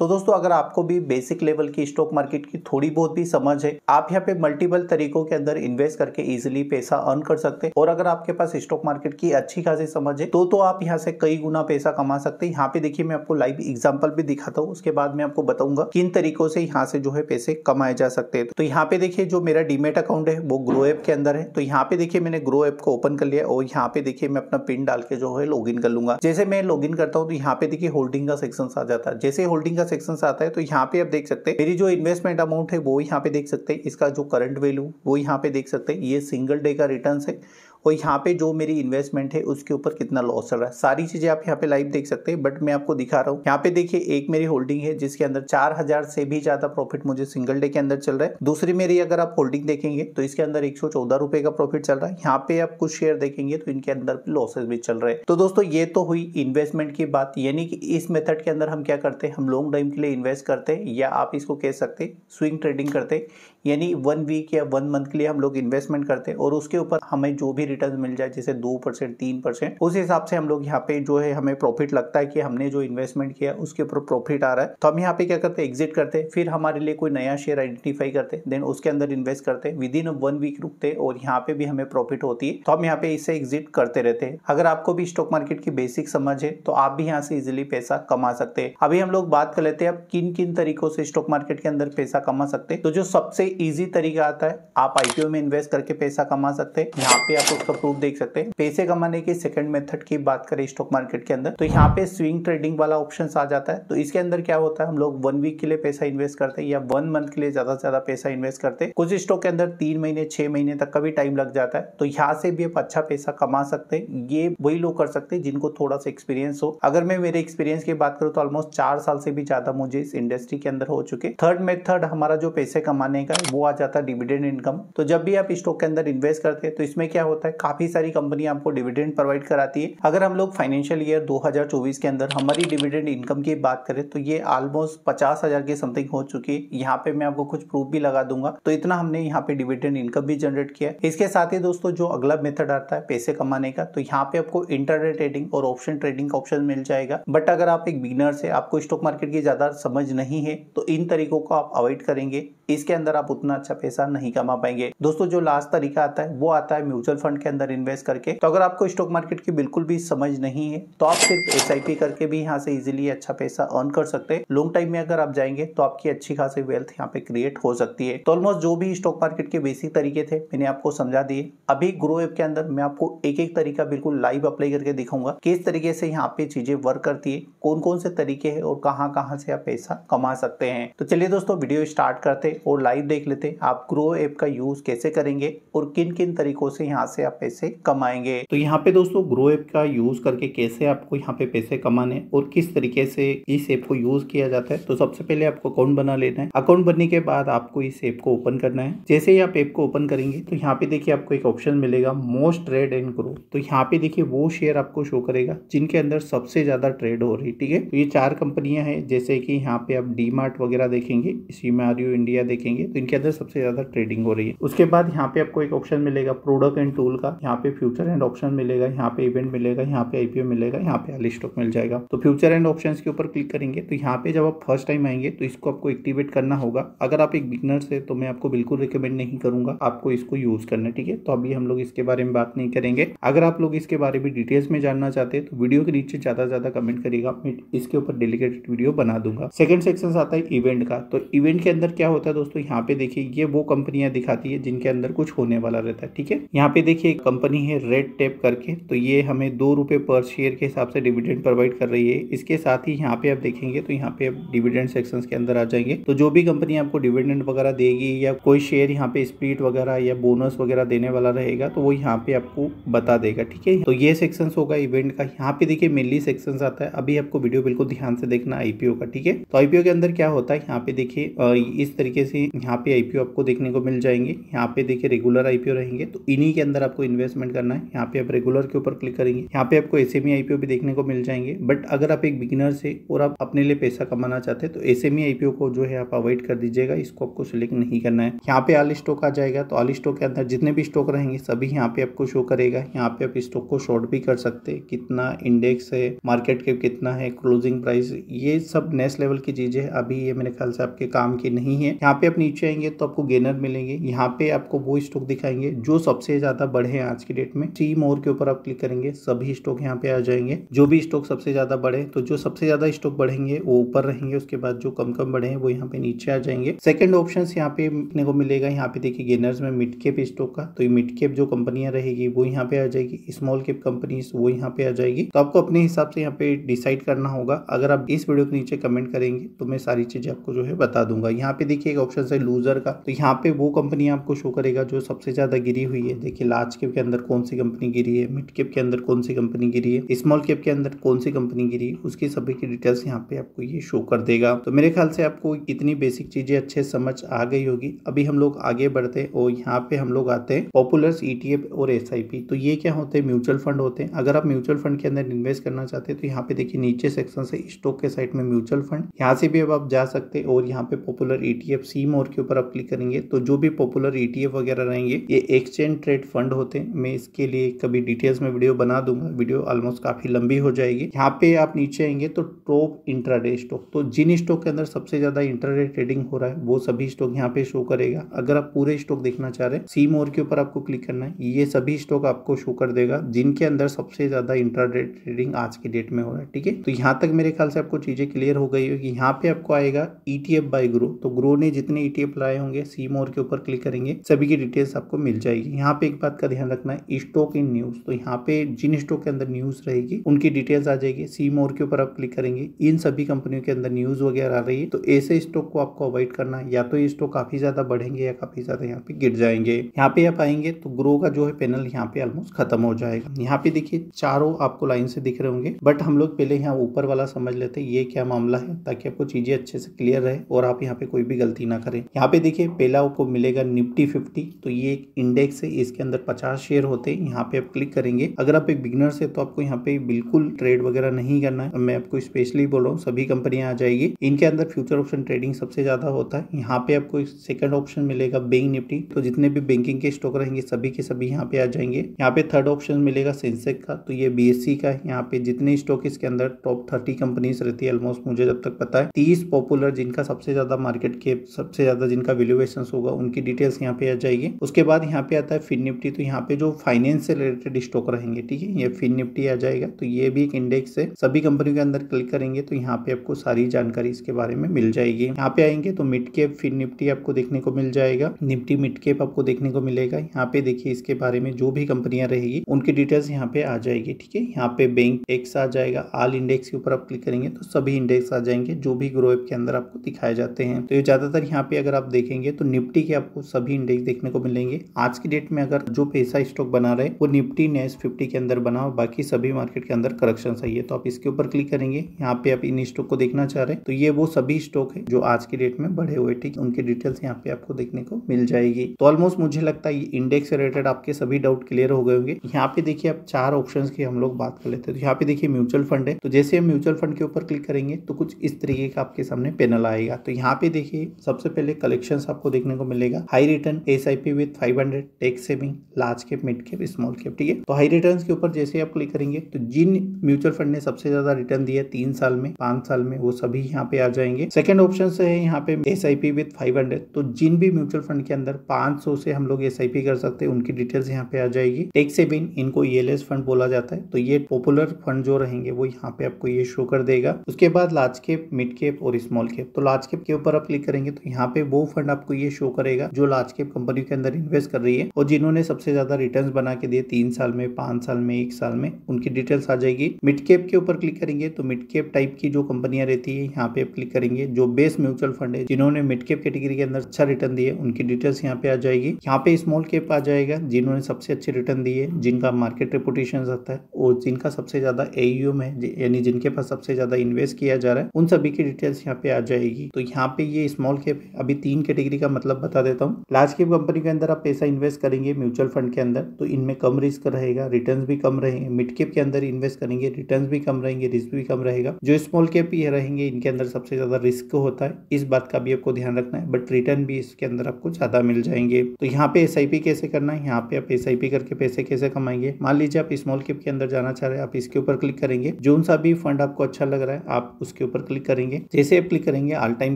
तो दोस्तों अगर आपको भी बेसिक लेवल की स्टॉक मार्केट की थोड़ी बहुत भी समझ है, आप यहाँ पे मल्टीपल तरीकों के अंदर इन्वेस्ट करके इजिली पैसा अर्न कर सकते हैं। और अगर आपके पास स्टॉक मार्केट की अच्छी खासी समझ है तो आप यहाँ से कई गुना पैसा कमा सकते हैं। यहाँ पे देखिए मैं आपको लाइव एग्जांपल भी दिखाता हूँ, उसके बाद मैं आपको बताऊंगा किन तरीकों से यहाँ से जो है पैसे कमाए जा सकते हैं। तो यहाँ पे देखिए जो मेरा डीमेट अकाउंट है वो ग्रो ऐप के अंदर है। तो यहाँ पे देखिए मैंने ग्रो ऐप को ओपन कर लिया और यहाँ पे देखिए मैं अपना पिन डाल के जो है लॉगिन कर लूंगा। जैसे मैं लॉगिन करता हूँ तो यहाँ पे देखिए होल्डिंग का सेक्शन आ जाता है। जैसे होल्डिंग का सेक्शन आता है तो यहाँ पे आप देख सकते हैं मेरी जो इन्वेस्टमेंट अमाउंट है वो यहाँ पे देख सकते हैं, इसका जो करंट वैल्यू वो यहाँ पे देख सकते हैं, ये सिंगल डे का रिटर्न है और यहाँ पे जो मेरी इन्वेस्टमेंट है उसके ऊपर कितना लॉस चल रहा है, सारी चीजें आप यहाँ पे लाइव देख सकते हैं। बट मैं आपको दिखा रहा हूँ, यहाँ पे देखिए एक मेरी होल्डिंग है जिसके अंदर 4000 से भी ज्यादा प्रॉफिट मुझे सिंगल डे के अंदर चल रहा है। दूसरी मेरी अगर आप होल्डिंग देखेंगे तो इसके अंदर 114 रुपए का प्रॉफिट चल रहा है। यहाँ पे आप कुछ शेयर देखेंगे तो इनके अंदर लॉसेस भी चल रहे हैं। तो दोस्तों ये तो हुई इन्वेस्टमेंट की बात, यानी कि इस मेथड के अंदर हम क्या करते हैं, हम लॉन्ग टाइम के लिए इन्वेस्ट करते हैं या आप इसको कह सकते हैं स्विंग ट्रेडिंग करते हैं, यानी 1 वीक या 1 मंथ के लिए हम लोग इन्वेस्टमेंट करते हैं और उसके ऊपर हमें जो भी रिटर्न मिल जाए जैसे 2% 3%, उस हिसाब से हम लोग यहाँ पे जो है हमें प्रॉफिट लगता है कि हमने जो इन्वेस्टमेंट किया उसके ऊपर प्रॉफिट आ रहा है। तो हम यहाँ पे क्या करते हैं, एग्जिट करते हैं, फिर हमारे लिए कोई नया शेयर आइडेंटिफाई करते हैं, देन उसके अंदर इन्वेस्ट करते हैं, विद इन 1 वीक रुकते हैं और यहाँ पे भी हमें प्रॉफिट होती है। तो हम यहाँ पे इससे एग्जिट करते रहते हैं। अगर आपको भी स्टॉक मार्केट की बेसिक समझ है तो आप भी यहाँ से इजिली पैसा कमा सकते हैं। अभी हम लोग बात कर लेते हैं अब किन किन तरीकों से स्टॉक मार्केट के अंदर पैसा कमा सकते हैं। तो जो सबसे इजी तरीका आता है, आप आईपीओ में इन्वेस्ट करके पैसा कमा सकते हैं। यहाँ पे आप उसका प्रूफ देख सकते हैं। पैसे कमाने की सेकंड मेथड की बात करें स्टॉक मार्केट के अंदर तो यहाँ पे स्विंग ट्रेडिंग वाला ऑप्शन आ जाता है। तो इसके अंदर क्या होता है, हम लोग 1 वीक के लिए पैसा इन्वेस्ट करते हैं या 1 मंथ के लिए ज्यादा से ज्यादा पैसा इन्वेस्ट करते हैं। कुछ स्टॉक के अंदर 3 महीने 6 महीने तक का भी टाइम लग जाता है। तो यहाँ से भी आप अच्छा पैसा कमा सकते हैं। ये वही लोग कर सकते हैं जिनको थोड़ा सा एक्सपीरियंस हो। अगर मैं मेरे एक्सपीरियंस की बात करूँ तो ऑलमोस्ट 4 साल से भी ज्यादा मुझे इस इंडस्ट्री के अंदर हो चुके। थर्ड मेथड हमारा जो पैसे कमाने का वो आ जाता है डिविडेंड इनकम। तो जब भी आप स्टॉक के अंदर इन्वेस्ट करते हैं तो इसमें क्या होता है, काफी सारी कंपनी आपको डिविडेंड प्रोवाइड कराती है। अगर हम लोग फाइनेंशियल ईयर 2024 के अंदर हमारी डिविडेंड इनकम की बात करें तो ये ऑलमोस्ट 50,000 के समथिंग हो चुकी है। यहाँ पे मैं आपको कुछ प्रूफ भी लगा दूंगा। तो इतना हमने यहाँ पे डिविडेंड इनकम भी जनरेट किया है। इसके साथ ही दोस्तों जो अगला मेथड आता है पैसे कमाने का, तो यहाँ पे आपको इंटरडे ट्रेडिंग और ऑप्शन ट्रेडिंग का ऑप्शन मिल जाएगा। बट अगर आप एक बिगिनर से, आपको स्टॉक मार्केट की ज्यादा समझ नहीं है तो इन तरीकों को आप अवॉइड करेंगे, इसके अंदर आप उतना अच्छा पैसा नहीं कमा पाएंगे। दोस्तों जो लास्ट तरीका आता है वो आता है म्यूचुअल फंड के अंदर इन्वेस्ट करके। तो अगर आपको स्टॉक मार्केट की बिल्कुल भी समझ नहीं है तो आप सिर्फ एसआईपी करके भी यहाँ से इजीली अच्छा पैसा अर्न कर सकते हैं। लॉन्ग टाइम में अगर आप जाएंगे तो आपकी अच्छी खासी वेल्थ यहाँ पे क्रिएट हो सकती है। तो ऑलमोस्ट जो भी स्टॉक मार्केट के बेसिक तरीके थे मैंने आपको समझा दिए। अभी ग्रो ऐप के अंदर मैं आपको एक एक तरीका बिल्कुल लाइव अप्लाई करके दिखाऊंगा किस तरीके से यहाँ पे चीजें वर्क करती है, कौन कौन से तरीके है और कहाँ से आप पैसा कमा सकते हैं। तो चलिए दोस्तों वीडियो स्टार्ट करते और लाइव देख लेते आप ग्रो ऐप का यूज कैसे करेंगे और किन किन तरीकों से यहाँ से आप पैसे कमाएंगे। तो यहाँ पे दोस्तों ग्रो ऐप का यूज करके कैसे आपको यहाँ पे पैसे कमाने और किस तरीके से इस ऐप को यूज किया जाता है। तो सबसे पहले आपको अकाउंट बना लेना है। अकाउंट बनने के बाद आपको इस ऐप को ओपन करना है। जैसे ही आप ऐप को ओपन करेंगे तो यहाँ पे देखिए आपको एक ऑप्शन मिलेगा मोस्ट ट्रेड एंड ग्रो। तो यहाँ पे देखिए वो शेयर आपको शो करेगा जिनके अंदर सबसे ज्यादा ट्रेड हो रही है। ठीक है, तो ये 4 कंपनियां हैं, जैसे कि यहाँ पे आप डीमार्ट वगैरह देखेंगे, सीमारियो इंडिया देखेंगे तो इनके अंदर सबसे ज्यादा ट्रेडिंग हो रही है। उसके बाद यहाँ पे आपको एक ऑप्शन मिलेगा प्रोडक्ट एंड टूल का, यहाँ पे फ्यूचर एंड ऑप्शन मिलेगा, यहाँ पे इवेंट मिलेगा, यहाँ पे आईपीओ मिलेगा, यहाँ पे अर्ली स्टॉक मिल जाएगा। तो फ्यूचर एंड ऑप्शंस के ऊपर क्लिक करेंगे तो यहाँ पे जब आप फर्स्ट टाइम आएंगे तो इसको आपको एक्टिवेट करना होगा। अगर आप एक बिगनर है तो मैं आपको बिल्कुल रिकमेंड नहीं करूंगा आपको इसको यूज करना। ठीक है, तो अभी हम लोग इसके बारे में बात नहीं करेंगे। अगर आप लोग इसके बारे में डिटेल्स में जानना चाहते हैं तो वीडियो के नीचे ज्यादा से ज्यादा कमेंट करिएगा, मैं इसके ऊपर डेडिकेटेड वीडियो बना दूंगा। सेकंड सेक्शन आता है इवेंट का। तो इवेंट के अंदर क्या होता है दोस्तों, यहाँ पे देखिए ये वो कंपनियां दिखाती है जिनके अंदर कुछ होने वाला रहता है। ठीक है, यहाँ पे देखिए एक कंपनी है रेड टेप करके, तो ये हमें 2 रुपए पर शेयर के हिसाब से डिविडेंड प्रोवाइड कर रही है। इसके साथ ही यहाँ पे आप देखेंगे तो यहाँ पे आप डिविडेंड सेक्शन के अंदर आ जाएंगे। तो जो भी कंपनी आपको डिविडेंड वगैरह देगी या कोई शेयर यहाँ पे स्प्लिट वगैरह या बोनस वगैरह देने वाला रहेगा तो वो यहाँ पे आपको बता देगा। ठीक है, तो ये सेक्शन होगा इवेंट का। यहाँ पे देखिए मेनली सेक्शन आता है। अभी आपको वीडियो बिल्कुल ध्यान से देखना आईपीओ का। ठीक है, तो आईपीओ के अंदर क्या होता है, यहाँ पे देखिए इस तरीके से यहाँ पे आईपीओ आपको देखने को मिल जाएंगे। यहाँ पे देखिए रेगुलर आईपीओ रहेंगे, तो इन्हीं के अंदर आपको इन्वेस्टमेंट करना है। यहाँ पे आप रेगुलर के ऊपर क्लिक करेंगे, यहाँ पे आपको एसएमई आईपीओ भी देखने को मिल जाएंगे। बट अगर आप एक बिगिनर से और आप अपने लिए पैसा कमाना चाहते हैं तो एसएमई आईपीओ को जो है आप अवॉइड कर दीजिएगा, इसको आपको सिलेक्ट नहीं करना है। यहाँ पे ऑल स्टॉक आ जाएगा, तो ऑल स्टॉक के अंदर जितने भी स्टॉक रहेंगे सभी यहाँ पे आपको शो करेगा। यहाँ पे आप स्टॉक को शॉर्ट भी कर सकते हैं, कितना इंडेक्स है, मार्केट कैप कितना है, क्लोजिंग प्राइस, ये सब नेक्स्ट लेवल की चीजें अभी ये मेरे ख्याल से आपके काम की नहीं है। यहाँ पे आप नीचे आएंगे तो आपको गेनर मिलेंगे, यहाँ पे आपको वो स्टॉक दिखाएंगे जो सबसे ज्यादा बढ़े हैं आज की डेट में। सी मोर के ऊपर आप क्लिक करेंगे, सभी स्टॉक यहाँ पे आ जाएंगे। जो भी स्टॉक सबसे ज्यादा बढ़े, तो जो सबसे ज्यादा स्टॉक बढ़ेंगे वो ऊपर रहेंगे, उसके बाद जो कम कम बढ़े हैं वो यहाँ पे नीचे आ जाएंगे। सेकंड ऑप्शन यहाँ पे देखने को मिलेगा, यहाँ पे देखिए गेनर्स में मिड कैप स्टॉक का, तो ये मिड कैप जो कंपनियां रहेगी वो यहाँ पे आ जाएगी, स्मॉल कैप कंपनीज वो यहाँ पे आ जाएगी। तो आपको अपने हिसाब से यहाँ पे डिसाइड करना होगा। अगर आप इस वीडियो के नीचे कमेंट करेंगे तो मैं सारी चीजें आपको जो है बता दूंगा। यहाँ पे देखिए एक ऑप्शन है लूजर का, तो यहाँ पे वो कंपनी आपको शो करेगा जो सबसे ज्यादा गिरी हुई है। देखिए लार्ज कैप के अंदर कौन सी कंपनी गिरी है, मिड कैप के अंदर कौन सी कंपनी गिरी है, स्मॉल कैप के अंदर कौन सी कंपनी गिरी है, उसकी सभी की डिटेल्स यहाँ पे आपको ये शो कर देगा। तो मेरे ख्याल से आपको इतनी बेसिक चीजें अच्छे समझ आ गई होगी। अभी हम लोग आगे बढ़ते हैं और यहाँ पे हम लोग आते हैं पॉपुलर्स, ईटीएफ और एसआईपी। तो ये क्या होते हैं, म्यूचुअल फंड होते हैं। अगर आप म्यूचुअल फंड के अंदर इन्वेस्ट करना चाहते हैं तो यहाँ पे देखिए नीचे सेक्शन से स्टॉक के साइड में म्यूचुअल फंड, यहाँ से भी अब आप जा सकते हैं। और यहाँ पे पॉपुलर ईटीएफ सी मोर के ऊपर आप क्लिक करेंगे तो जो भी पॉपुलर ईटीएफ वगैरह रहेंगे ये एक्सचेंज ट्रेड फंड होते हैं। मैं इसके लिए कभी डिटेल्स में वीडियो बना दूंगा, वीडियो ऑलमोस्ट काफी लंबी हो जाएगी। यहाँ पे आप नीचे आएंगे तो टॉप इंट्राडे स्टॉक, तो जिन स्टॉक के अंदर सबसे ज्यादा इंट्राडे ट्रेडिंग हो रहा है वो सभी स्टॉक यहाँ पे शो करेगा। अगर आप पूरे स्टॉक देखना चाह रहे हैं सी मोर के ऊपर आपको क्लिक करना है, ये सभी स्टॉक आपको शो कर देगा जिनके अंदर सबसे ज्यादा इंट्राडे ट्रेडिंग आज की डेट में हो रहा है। ठीक है, तो यहाँ तक मेरे ख्याल से आपको चीजें क्लियर हो गई होगी। यहाँ पे आपको आएगा ईटीएफ बाय ग्रो, तो ग्रो ने जितने ईटीएफ लाए होंगे सी मोर के ऊपर क्लिक करेंगे सभी की डिटेल्स आपको मिल जाएगी। यहाँ पे एक बात का ध्यान रखना है, स्टॉक इन न्यूज, तो यहाँ पे जिन स्टॉक के अंदर न्यूज रहेगी उनकी डिटेल्स आ जाएगी। सी मोर के ऊपर आप क्लिक करेंगे, इन सभी कंपनियों के अंदर न्यूज वगैरह आ रही है, तो ऐसे स्टॉक को आपको अवॉइड करना है। या तो ये स्टॉक काफी ज्यादा बढ़ेंगे या काफी ज्यादा यहाँ पे गिर जाएंगे। यहाँ पे आप आएंगे तो ग्रो का जो है पैनल यहाँ पे ऑलमोस्ट खत्म हो जाएगा। यहाँ पे देखिए चारों आपको लाइन से दिख रहे होंगे, बट हम लोग पहले यहाँ ऊपर वाला समझ लेते हैं ये क्या मामला है, ताकि आपको चीजें अच्छे से क्लियर रहे और आप यहाँ पे कोई भी गलती ना करें। यहाँ पे देखिए पहला आपको मिलेगा निफ्टी 50, तो ये एक इंडेक्स है, इसके अंदर 50 शेयर होते हैं। यहाँ पे आप क्लिक करेंगे। अगर आप एक बिगिनर से तो आपको यहाँ पे बिल्कुल ट्रेड वगैरह नहीं करना है, मैं आपको स्पेशली बोल रहा हूँ, सभी कंपनियां आ जाएगी। इनके अंदर फ्यूचर ऑप्शन ट्रेडिंग सबसे ज्यादा होता है। यहाँ पे आपको सेकंड ऑप्शन मिलेगा बैंक निफ्टी, तो जितने भी बैंकिंग के स्टॉक रहेंगे सभी के सभी यहाँ पे आ जाएंगे। यहाँ पे थर्ड ऑप्शन मिलेगा सेंसेक्स का, तो ये बीएससी का है। यहाँ पे जितने स्टॉक इसके अंदर टॉप 30 कंपनीज रहती है ऑलमोस्ट, मुझे जब तक पता है 30 पॉपुलर जिनका सबसे ज्यादा मार्केट कैप, सबसे ज्यादा जिनका वैल्यूएशन होगा, उनकी डिटेल्स यहाँ पे आ जाएगी। उसके बाद यहाँ पे आता है फिन निफ्टी, तो यहाँ पे जो फाइनेंस से रिलेटेड स्टॉक रहेंगे, ठीक है, ये फिन निफ्टी आ जाएगा। तो ये भी एक इंडेक्स है, सभी कंपनियों के अंदर क्लिक करेंगे तो यहाँ पे आपको सारी जानकारी इसके बारे में मिल जाएगी। यहाँ पे आएंगे तो मिड कैप फिन निफ्टी आपको देखने को मिल जाएगा, निफ्टी मिड कैप आपको देखने को मिलेगा। यहाँ पे देखिए इसके बारे में जो भी कंपनियां रहेगी उनकी डिटेल्स यहाँ पे आ जाएगी। ठीक है, यहाँ पे बैंक एक्स आ जाएगा, ऑल इंडेक्स के ऊपर आप क्लिक करेंगे तो सभी इंडेक्स आ जाएंगे जो भी ग्रो ऐप के अंदर आपको दिखाए जाते हैं। तो ये ज्यादातर यहाँ पे अगर आप देखेंगे तो निफ्टी के आपको सभी इंडेक्स देखने को मिलेंगे। आज की डेट में अगर जो पैसा स्टॉक बना रहे वो निफ्टी नेस 50 के अंदर बना, बाकी सभी मार्केट के अंदर करेक्शन सही है। तो आप इसके ऊपर क्लिक करेंगे, यहाँ पे आप इन स्टॉक को देखना चाह रहे हैं तो ये वो सभी स्टॉक है जो आज की डेट में बढ़े हुए, ठीक, उनकी डिटेल्स यहाँ पे आपको देखने को मिल जाएगी। तो ऑलमोस्ट मुझे लगता है इंडेक्स से रिलेटेड आपके सभी डाउट क्लियर हो गए होंगे। यहाँ पे देखिए आप चार ऑप्शंस की हम लोग बात कर लेते हैं। तो यहाँ पे देखिए म्यूचुअल फंड है, तो जैसे हम म्यूचुअल फंड के ऊपर क्लिक करेंगे तो कुछ इस तरीके का आपके सामने पैनल आएगा। तो यहाँ पे देखिए सबसे पहले कलेक्शंस आपको देखने को मिलेगा, high return SIP with 500, tax saving, large cap, mid cap, small cap. ठीक है, तो हाई रिटर्न के ऊपर जैसे आप क्लिक करेंगे तो जिन म्यूचुअल फंड ने सबसे ज्यादा रिटर्न दिया 3 साल में, 5 साल में, वो सभी यहाँ पे आ जाएंगे। सेकंड ऑप्शन से है यहाँ पे एसआईपी विद 500, तो जिन भी म्यूचुअल फंड के अंदर 500 से हम लोग एसआईपी कर सकते हैं उनकी डिटेल्स यहाँ पे आ जाएगी। टैक्स सेविंग, इनको ईएलएस फंड बोला जाता है, तो ये पॉपुलर फंड जो रहेंगे वो यहाँ पे आपको ये शो कर देगा। उसके बाद लार्ज कैप, मिड कैप और स्मॉल कैप, तो लार्ज कैप के ऊपर आप क्लिक करेंगे तो यहाँ पे वो फंड आपको ये शो करेगा जो लार्ज कैप कंपनी के अंदर इन्वेस्ट कर रही है और जिन्होंने सबसे ज्यादा रिटर्न्स बना के दिए 3 साल में, 5 साल में, 1 साल में, उनकी डिटेल्स आ जाएगी। मिड कैप के ऊपर क्लिक करेंगे तो मिड कैप टाइप की जो कंपनियां रहती है यहाँ पे आप क्लिक करेंगे, जो बेस्ट म्यूचुअल फंड है जिन्होंने मिड कैप कैटेगरी के अंदर अच्छा रिटर्न दिए उनकी डिटेल्स यहाँ पे आ जाएगी। यहाँ पे स्मॉल कैप आ जाएगा, जिन्होंने सबसे अच्छे रिटर्न दिए, जिनका मार्केट रेपुटेशन आता है और जिनका सबसे ज्यादा एयूएम है, यानी जिनके पास सबसे ज्यादा इन्वेस्ट किया जा रहा है, उन सभी की डिटेल्स यहाँ पे आ जाएगी। तो यहाँ पे ये स्मॉल कैप है, अभी तीन कैटेगरी का मतलब बता देता हूँ। लार्ज कैप कंपनी के अंदर आप पैसा इन्वेस्ट करेंगे म्यूचुअल फंड के अंदर तो इनमें कम रिस्क रहेगा, रिटर्न्स भी कम रहेंगे। मिड कैप के अंदर इन्वेस्ट करेंगे, रिटर्न्स भी कम रहेंगे, रिस्क भी कम रहेगा। जो स्मॉल कैप ही रहेंगे इनके अंदर सबसे ज्यादा रिस्क होता है, इस बात का भी आपको ध्यान रखना है, बट रिटर्न भी इसके अंदर आपको ज्यादा मिल जाएंगे। तो यहाँ पे SIP कैसे करना है, यहाँ पे आप SIP करके पैसे कैसे कमाएंगे। मान लीजिए आप स्मॉल कैप के अंदर जाना चाह रहे हैं, आप इसके ऊपर क्लिक करेंगे, जो सा भी फंड आपको अच्छा लग रहा है आप उसके ऊपर क्लिक करेंगे। जैसे आप क्लिक करेंगे ऑल टाइम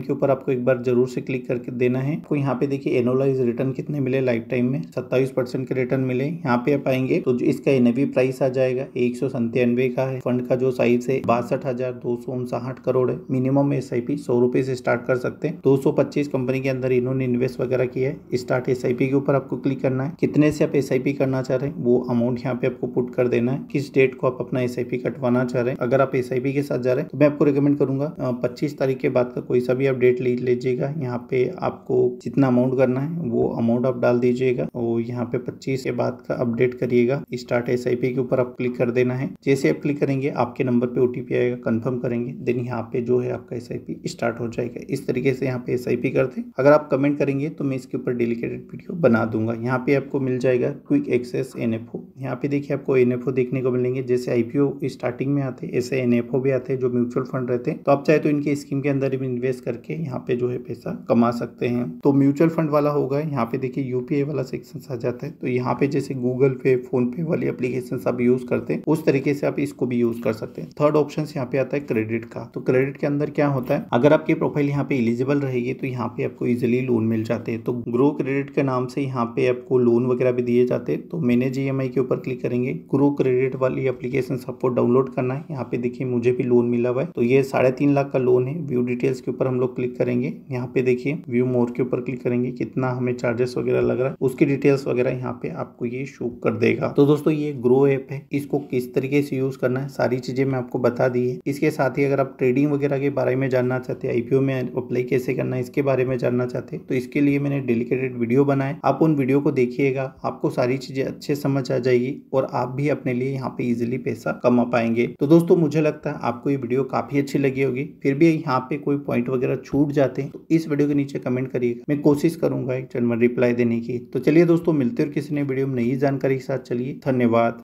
के ऊपर आपको एक बार जरूर से क्लिक करके देना है। आपको यहाँ पे देखिए एनुअलाइज रिटर्न कितने मिले, लाइफ टाइम में 27% के रिटर्न मिले। यहाँ पे आप आएंगे तो इसका NAV प्राइस आ जाएगा 197 का है। फंड का जो साइज है 62,259 करोड़ है। मिनिमम SIP 100 रुपए से स्टार्ट कर सकते हैं। 225 कंपनी के अंदर इन्होंने इन्वेस्ट वगैरह किया है। स्टार्ट SIP के ऊपर आपको क्लिक करना है। कितने से आप SIP करना चाह रहे हैं वो अमाउंट यहाँ पे आपको पुट कर देना है। किस डेट को आप अपना SIP कटवाना चाह रहे हैं। अगर आप SIP के साथ जा रहे हैं तो मैं आपको रिकमेंड करूंगा 25 तारीख के बाद का कोई सा भी आप डेट ले लीजिएगा। यहाँ पे आपको जितना अमाउंट करना है वो अमाउंट आप डाल दीजिएगा और यहाँ पे 25 के बाद का अपडेट करिएगा। स्टार्ट SIP के ऊपर आप क्लिक कर देना है। जैसे आप क्लिक करेंगे आपके नंबर पे OTP आएगा, कंफर्म करेंगे, देन यहाँ पे जो है आपका SIP स्टार्ट हो जाएगा। इस तरीके से यहाँ पे SIP करते हैं। अगर आप कमेंट करेंगे तो मैं इसके ऊपर डेडिकेटेड वीडियो बना दूंगा। यहाँ पे आपको मिल जाएगा क्विक एक्सेस NFO। यहाँ पे देखिए आपको NFO देखने को मिलेंगे। जैसे IPO स्टार्टिंग में आते ऐसे NFO भी आते हैं जो म्यूचुअल फंड रहते हैं। तो आप चाहे तो इनके स्कीम के अंदर भी इन्वेस्ट करके यहाँ पे जो है पैसा कमा सकते हैं। तो म्यूचुअल फंड वाला होगा, यहाँ पे देखिए UPI वाला सेक्शन आ जाता है। तो यहाँ पे जैसे गूगल पे, फोन पे वाली एप्लीकेशन आप यूज करते हैं उस तरीके से आप इसको भी यूज कर सकते हैं। थर्ड ऑप्शन यहाँ पे आता है क्रेडिट का। तो क्रेडिट के अंदर क्या होता है, अगर आपकी प्रोफाइल यहाँ पे एलिजिबल रहेगी तो यहाँ पे आपको इजिली लोन मिल जाते हैं। तो ग्रो क्रेडिट के नाम से यहाँ पे आपको लोन वगैरह भी दिए जाते हैं। तो मैनेज EMI के ऊपर क्लिक करेंगे। ग्रो क्रेडिट वाली एप्लीकेशन आपको डाउनलोड करना है। यहाँ पे देखिए मुझे भी लोन मिला हुआ है। तो ये 3.5 लाख का लोन है। व्यू डिटेल्स के ऊपर हम लोग क्लिक करेंगे। यहाँ पे देखिए व्यू मोर के ऊपर क्लिक करेंगे, कितना हमें चार्जेस वगैरह लग रहा है उसकी डिटेल्स वगैरह यहाँ पे आपको ये शो कर देगा। तो दोस्तों ये ग्रो ऐप है, इसको किस तरीके से यूज करना है सारी चीजें मैं आपको बता दी है। इसके साथ ही अगर आप ट्रेडिंग वगैरह के बारे में जानना चाहते हैं, IPO में अप्लाई कैसे करना है इसके बारे में जानना चाहते हैं, तो इसके लिए मैंने डेडिकेटेड वीडियो बनाए। आप उन वीडियो को देखिएगा, आपको सारी चीजें अच्छे समझ आ जाएगी और आप भी अपने लिए यहाँ पे इजिली पैसा कमा पाएंगे। तो दोस्तों मुझे लगता है आपको ये वीडियो काफी अच्छी लगी होगी। फिर भी यहाँ पे कोई पॉइंट वगैरह छूट जाते हैं तो इस वीडियो के नीचे कमेंट करिएगा, मैं कोशिश करूंगा एक जनरल रिप्लाई देने की। तो चलिए दोस्तों मिलते हैं किसी नए वीडियो में नई जानकारी के साथ। चलिए धन्यवाद।